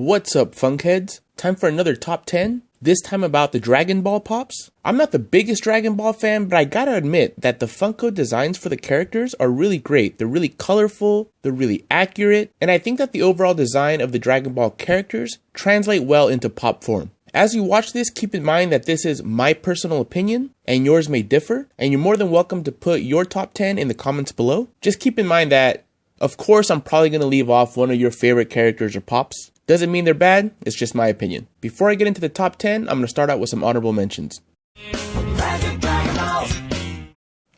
What's up, Funkheads? Time for another top 10, this time about the Dragon Ball Pops. I'm not the biggest Dragon Ball fan, but I gotta admit that the Funko designs for the characters are really great. They're really colorful, they're really accurate, and I think that the overall design of the Dragon Ball characters translate well into pop form. As you watch this, keep in mind that this is my personal opinion, and yours may differ, and you're more than welcome to put your top 10 in the comments below. Just keep in mind that, of course, I'm probably going to leave off one of your favorite characters or pops. Doesn't mean they're bad, it's just my opinion. Before I get into the top 10, I'm going to start out with some honorable mentions.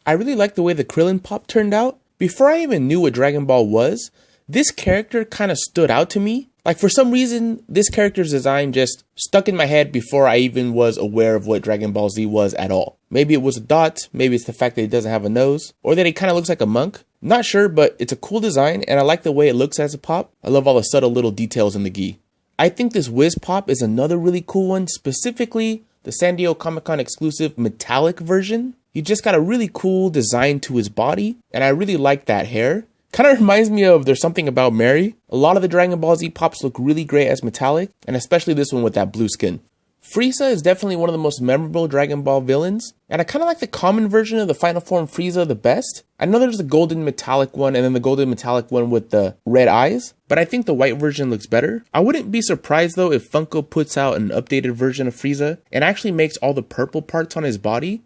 I really like the way the Krillin pop turned out. Before I even knew what Dragon Ball was, this character kind of stood out to me. Like, for some reason, this character's design just stuck in my head before I even was aware of what Dragon Ball Z was at all. Maybe it was a dot, maybe it's the fact that he doesn't have a nose, or that he kind of looks like a monk. Not sure, but it's a cool design, and I like the way it looks as a pop. I love all the subtle little details in the gi. I think this Wiz pop is another really cool one, specifically the San Diego Comic-Con exclusive metallic version. He just got a really cool design to his body, and I really like that hair. Kind of reminds me of There's Something About Mary. A lot of the Dragon Ball Z pops look really great as metallic, and especially this one with that blue skin. Frieza is definitely one of the most memorable Dragon Ball villains, and I kind of like the common version of the final form Frieza the best. I know there's the golden metallic one and then the golden metallic one with the red eyes, but I think the white version looks better. I wouldn't be surprised though if Funko puts out an updated version of Frieza and actually makes all the purple parts on his body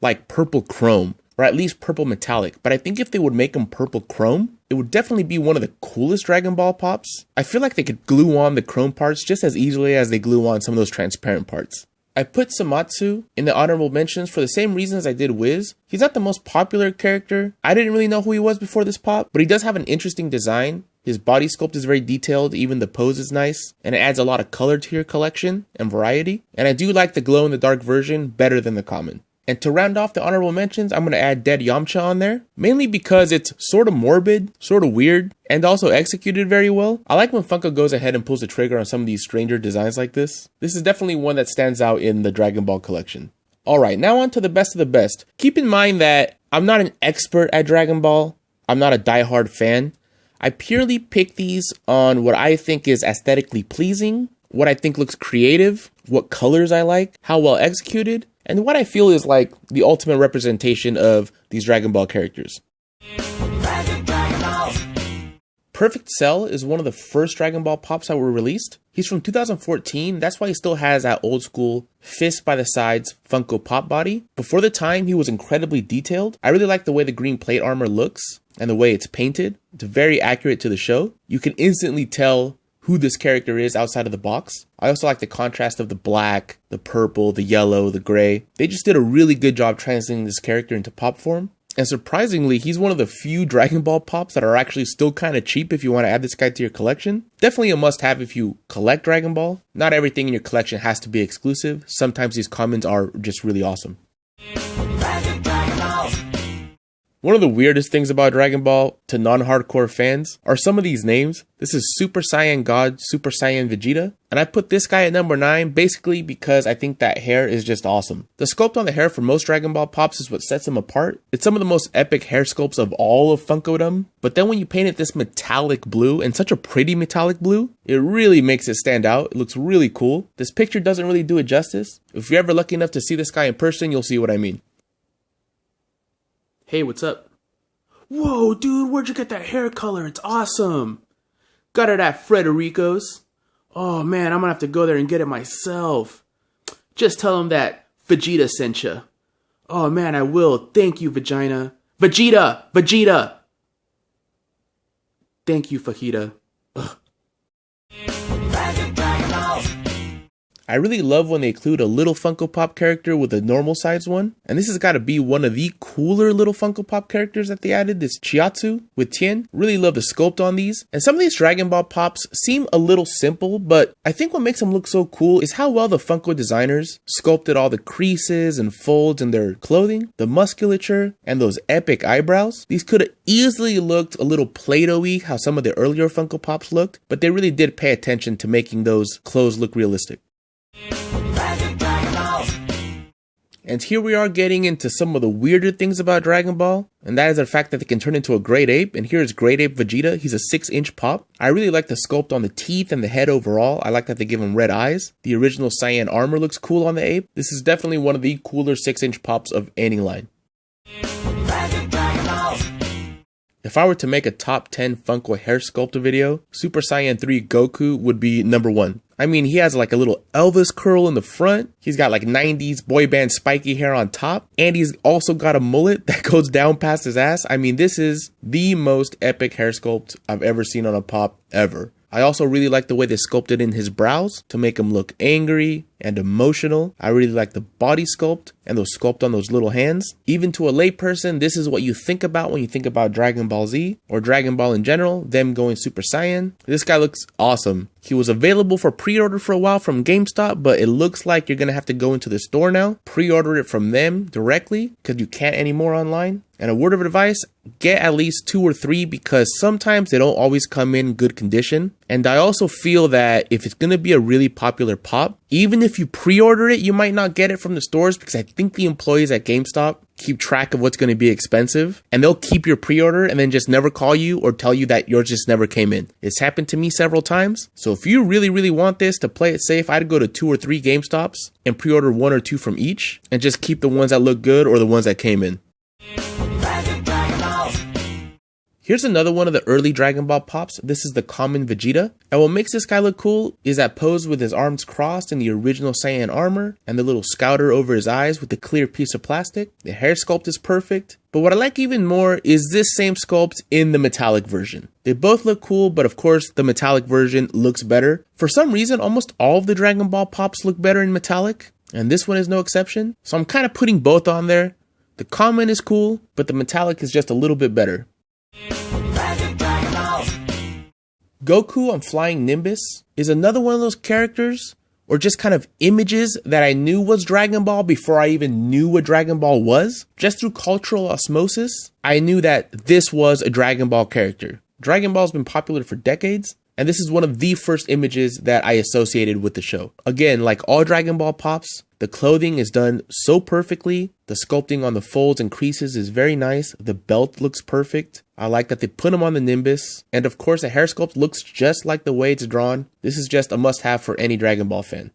like purple chrome, or at least purple metallic. But I think if they would make him purple chrome, it would definitely be one of the coolest Dragon Ball pops. I feel like they could glue on the chrome parts just as easily as they glue on some of those transparent parts. I put Samatsu in the honorable mentions for the same reasons I did Wiz. He's not the most popular character. I didn't really know who he was before this pop, but he does have an interesting design. His body sculpt is very detailed, even the pose is nice, and it adds a lot of color to your collection and variety. And I do like the glow-in-the-dark version better than the common. And to round off the honorable mentions, I'm going to add Dead Yamcha on there, mainly because it's sort of morbid, sort of weird, and also executed very well. I like when Funko goes ahead and pulls the trigger on some of these stranger designs like this. This is definitely one that stands out in the Dragon Ball collection. Alright, now on to the best of the best. Keep in mind that I'm not an expert at Dragon Ball. I'm not a diehard fan. I purely pick these on what I think is aesthetically pleasing, what I think looks creative, what colors I like, how well executed, and what I feel is like the ultimate representation of these Dragon Ball characters. Perfect Cell is one of the first Dragon Ball pops that were released. He's from 2014, that's why he still has that old school fist by the sides Funko pop body. Before the time, he was incredibly detailed. I really like the way the green plate armor looks and the way it's painted. It's very accurate to the show. You can instantly tell who this character is outside of the box. I also like the contrast of the black, the purple, the yellow, the gray. They just did a really good job translating this character into pop form. And surprisingly, he's one of the few Dragon Ball pops that are actually still kind of cheap if you want to add this guy to your collection. Definitely a must-have if you collect Dragon Ball. Not everything in your collection has to be exclusive. Sometimes these commons are just really awesome. One of the weirdest things about Dragon Ball to non-hardcore fans are some of these names. This is Super Saiyan God, Super Saiyan Vegeta. And I put this guy at number 9 basically because I think that hair is just awesome. The sculpt on the hair for most Dragon Ball pops is what sets him apart. It's some of the most epic hair sculpts of all of Funko-dom. But then when you paint it this metallic blue, and such a pretty metallic blue, it really makes it stand out. It looks really cool. This picture doesn't really do it justice. If you're ever lucky enough to see this guy in person, you'll see what I mean. Hey, what's up? Whoa, dude, where'd you get that hair color? It's awesome. Got it at Frederico's. Oh, man, I'm gonna have to go there and get it myself. Just tell him that Vegeta sent ya. Oh, man, I will. Thank you, Vagina. Vegeta! Vegeta! Thank you, Fajita. Ugh. I really love when they include a little Funko Pop character with a normal size one. And this has got to be one of the cooler little Funko Pop characters that they added, this Chiatsu with Tien. Really love the sculpt on these. And some of these Dragon Ball Pops seem a little simple, but I think what makes them look so cool is how well the Funko designers sculpted all the creases and folds in their clothing, the musculature, and those epic eyebrows. These could have easily looked a little Play-Doh-y, how some of the earlier Funko Pops looked, but they really did pay attention to making those clothes look realistic. And here we are getting into some of the weirder things about Dragon Ball, and that is the fact that they can turn into a great ape. And here is great Ape Vegeta. He's a 6-inch pop. I really like the sculpt on the teeth and the head overall. I like that they give him red eyes. The original Saiyan armor looks cool on the ape. This is definitely one of the cooler 6-inch pops of any line. If I were to make a top 10 Funko hair sculptor video, Super Saiyan 3 Goku would be number 1. I mean, he has like a little Elvis curl in the front. He's got like 90s boy band spiky hair on top. And he's also got a mullet that goes down past his ass. I mean, this is the most epic hair sculpt I've ever seen on a pop ever. I also really like the way they sculpted in his brows to make him look angry and emotional. I really like the body sculpt and those sculpt on those little hands. Even to a layperson, this is what you think about when you think about Dragon Ball Z or Dragon Ball in general, them going Super Saiyan. This guy looks awesome. He was available for pre-order for a while from GameStop, but it looks like you're going to have to go into the store now, pre-order it from them directly because you can't anymore online. And a word of advice, get at least 2 or 3 because sometimes they don't always come in good condition. And I also feel that if it's going to be a really popular pop, even if you pre-order it, you might not get it from the stores because I think the employees at GameStop keep track of what's going to be expensive and they'll keep your pre-order and then just never call you or tell you that yours just never came in. It's happened to me several times. So if you really want this to play it safe, I'd go to 2 or 3 GameStops and pre-order 1 or 2 from each and just keep the ones that look good or the ones that came in. Here's another one of the early Dragon Ball pops. This is the common Vegeta. And what makes this guy look cool is that pose with his arms crossed in the original Saiyan armor and the little scouter over his eyes with the clear piece of plastic. The hair sculpt is perfect. But what I like even more is this same sculpt in the metallic version. They both look cool, but of course the metallic version looks better. For some reason, almost all of the Dragon Ball pops look better in metallic, and this one is no exception. So I'm kind of putting both on there. The common is cool, but the metallic is just a little bit better. Goku on Flying Nimbus is another one of those characters or just kind of images that I knew was Dragon Ball before I even knew what Dragon Ball was. Just through cultural osmosis, I knew that this was a Dragon Ball character. Dragon Ball has been popular for decades, and this is one of the first images that I associated with the show. Again, like all Dragon Ball pops, the clothing is done so perfectly. The sculpting on the folds and creases is very nice. The belt looks perfect. I like that they put him on the Nimbus. And of course, the hair sculpt looks just like the way it's drawn. This is just a must-have for any Dragon Ball fan.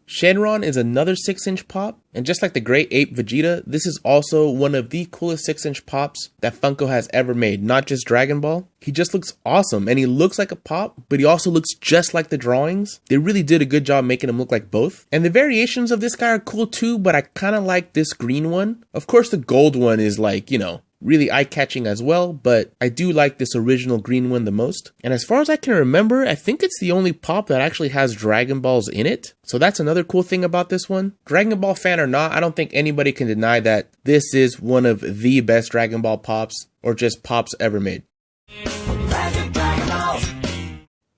Shenron is another 6-inch pop, and just like the great Ape Vegeta, this is also one of the coolest 6-inch pops that Funko has ever made, not just Dragon Ball. He just looks awesome, and he looks like a pop, but he also looks just like the drawings. They really did a good job making him look like both. And the variations of this guy are cool too, but I kind of like this green one. Of course, the gold one is like, you know, really eye-catching as well, but I do like this original green one the most. And as far as I can remember, I think it's the only pop that actually has Dragon Balls in it. So that's another cool thing about this one. Dragon Ball fan or not, I don't think anybody can deny that this is one of the best Dragon Ball pops or just pops ever made.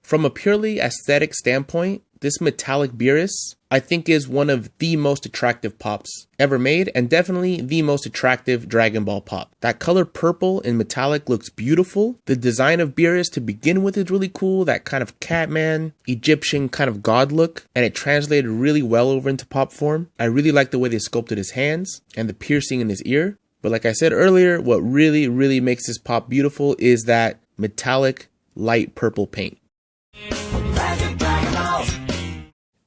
From a purely aesthetic standpoint, this metallic Beerus, I think, is one of the most attractive pops ever made and definitely the most attractive Dragon Ball pop. That color purple in metallic looks beautiful. The design of Beerus to begin with is really cool, that kind of Catman, Egyptian kind of god look, and it translated really well over into pop form. I really like the way they sculpted his hands and the piercing in his ear. But like I said earlier, what really makes this pop beautiful is that metallic light purple paint.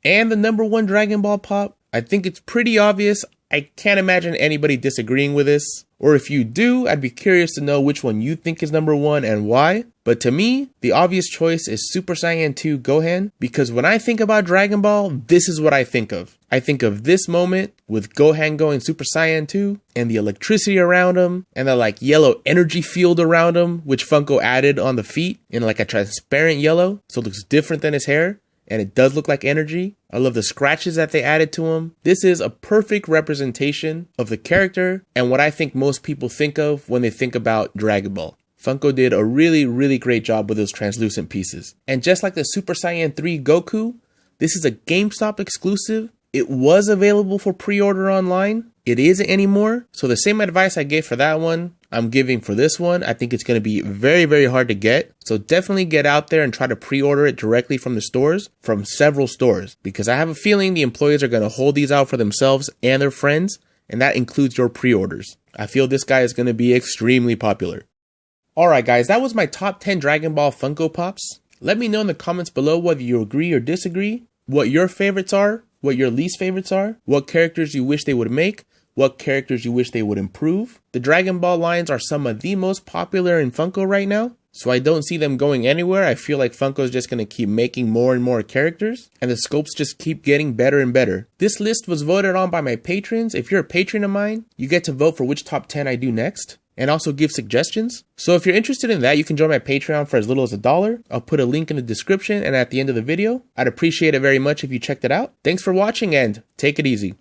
And the number 1 Dragon Ball pop, I think it's pretty obvious. I can't imagine anybody disagreeing with this. Or if you do, I'd be curious to know which one you think is number 1 and why. But to me, the obvious choice is Super Saiyan 2 Gohan, because when I think about Dragon Ball, this is what I think of. I think of this moment with Gohan going Super Saiyan 2 and the electricity around him and the like yellow energy field around him, which Funko added on the feet in like a transparent yellow, so it looks different than his hair. And it does look like energy. I love the scratches that they added to him. This is a perfect representation of the character and what I think most people think of when they think about Dragon Ball. Funko did a really great job with those translucent pieces. And just like the Super Saiyan 3 Goku, this is a GameStop exclusive. It was available for pre-order online. it isn't anymore. So the same advice I gave for that one, I'm giving for this one. I think it's going to be very, very hard to get. So definitely get out there and try to pre-order it directly from the stores, from several stores, because I have a feeling the employees are going to hold these out for themselves and their friends, and that includes your pre-orders. I feel this guy is going to be extremely popular. Alright guys, that was my top 10 Dragon Ball Funko Pops. Let me know in the comments below whether you agree or disagree, what your favorites are, what your least favorites are, what characters you wish they would make, what characters you wish they would improve. The Dragon Ball lines are some of the most popular in Funko right now, so I don't see them going anywhere. I feel like Funko is just going to keep making more and more characters, and the scopes just keep getting better and better. This list was voted on by my patrons. If you're a patron of mine, you get to vote for which top 10 I do next, and also give suggestions. So if you're interested in that, you can join my Patreon for as little as $1. I'll put a link in the description and at the end of the video. I'd appreciate it very much if you checked it out. Thanks for watching and take it easy.